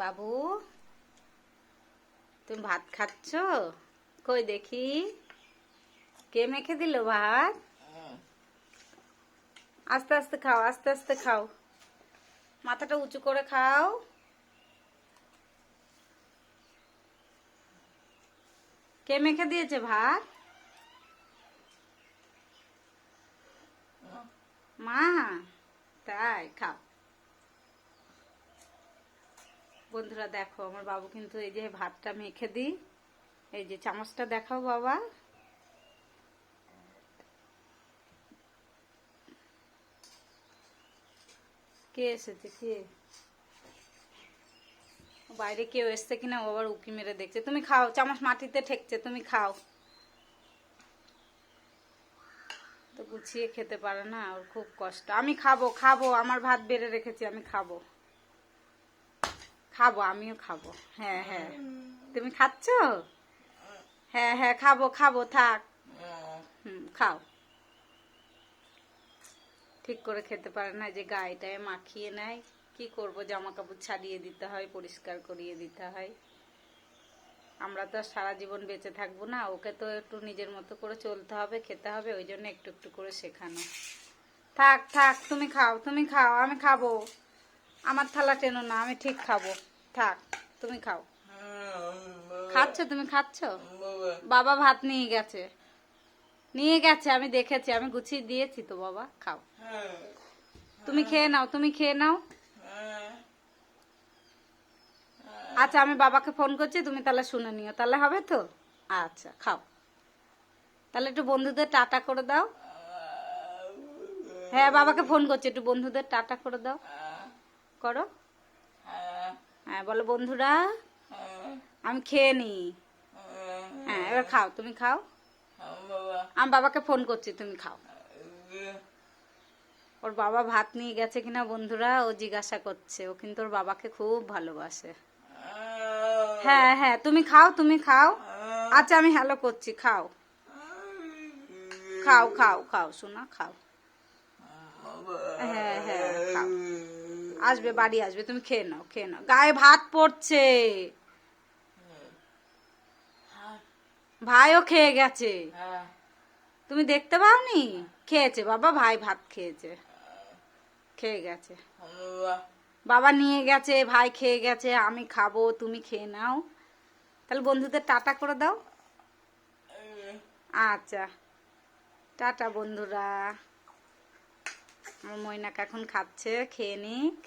বাবু, তুমি ভাত খাচ্ছ? কই দেখি, কে মেখে দিল ভাত? আস্তে আস্তে খাও, আস্তে আস্তে খাও, মাথাটা উঁচু করে খাও। কে মেখে দিয়েছে ভাত? মা? তাই, খাও। বন্ধুরা দেখো, আমার বাবু কিন্তু এই যে ভাতটা মেখে দিই, এই যে চামচটা দেখাও বাবা। কে এসেছে? কে বাইরে কেউ এসছে কিনা ও আবার উকি মেরে দেখছে। তুমি খাও, চামচ মাটিতে ঠেকছে, তুমি খাও। তো গুছিয়ে খেতে পারে না, ওর খুব কষ্ট। আমি খাবো খাবো, আমার ভাত বেড়ে রেখেছি, আমি খাবো খাবো, আমিও খাবো। হ্যাঁ হ্যাঁ, তুমি খাচ্ছ? হ্যাঁ হ্যাঁ, খাবো খাবো, থাক। খাও। ঠিক করে খেতে পারে না, যে গায়েটায় মাখিয়ে নেয়। কি করব, জামা কাপড় ছাড়িয়ে দিতে হয়, পরিষ্কার করিয়ে দিতে হয়। আমরা তো আর সারা জীবন বেঁচে থাকবো না, ওকে তো একটু নিজের মতো করে চলতে হবে, খেতে হবে, ওই জন্য একটু একটু করে শেখানো। থাক থাক, তুমি খাও, তুমি খাও, আমি খাবো। আমার থালা টেনো না, আমি ঠিক খাবো। থাক, তুমি খাও। খাচ্ছ? তুমি খাচ্ছ? বাবা ভাত নিয়ে গেছে, নিয়ে গেছে, আমি দেখেছি, আমি গুছিয়ে দিয়েছি তো বাবা। খাও, তুমি খেয়ে নাও, তুমি খেয়ে নাও। আচ্ছা, আমি বাবাকে ফোন করছি, তুমি তাহলে শুনে নিও, তাহলে হবে তো? আচ্ছা, খাও। তাহলে একটু বন্ধুদের টাটা করে দাও। হ্যাঁ, বাবাকে ফোন করছি, একটু বন্ধুদের টাটা করে দাও। করো। হ্যাঁ, বলো বন্ধুরা, আমি খেয়ে নি। হ্যাঁ, এবার খাও, তুমি খাও। আমি বাবাকে ফোন করছি, তুমি খাও। ওর বাবা ভাত নিয়ে গেছে কিনা বন্ধুরা ও জিজ্ঞাসা করছে, ও কিন্তু ওর বাবাকে খুব ভালোবাসে। হ্যাঁ হ্যাঁ, তুমি খাও, তুমি খাও। আচ্ছা, আমি হ্যালো করছি, খাও। খাও খাও খাও সোনা, খাও। হ্যাঁ হ্যাঁ, খাও। আসবে, বাড়ি আসবে, তুমি খেয়ে নাও, খেয়ে নাও, গায়ে ভাত পড়ছে। ভাইও খেয়ে গেছে, তুমি দেখতে পাওনি? খেয়েছে বাবা, ভাই ভাত খেয়েছে, খেয়ে গেছে। বাবা নিয়ে গেছে, ভাই খেয়ে গেছে, আমি খাবো, তুমি খেয়ে নাও। তাহলে বন্ধুদের টাটা করে দাও। আচ্ছা, টাটা বন্ধুরা। আমার ময়নাক এখন খাচ্ছে, খেয়ে নিক।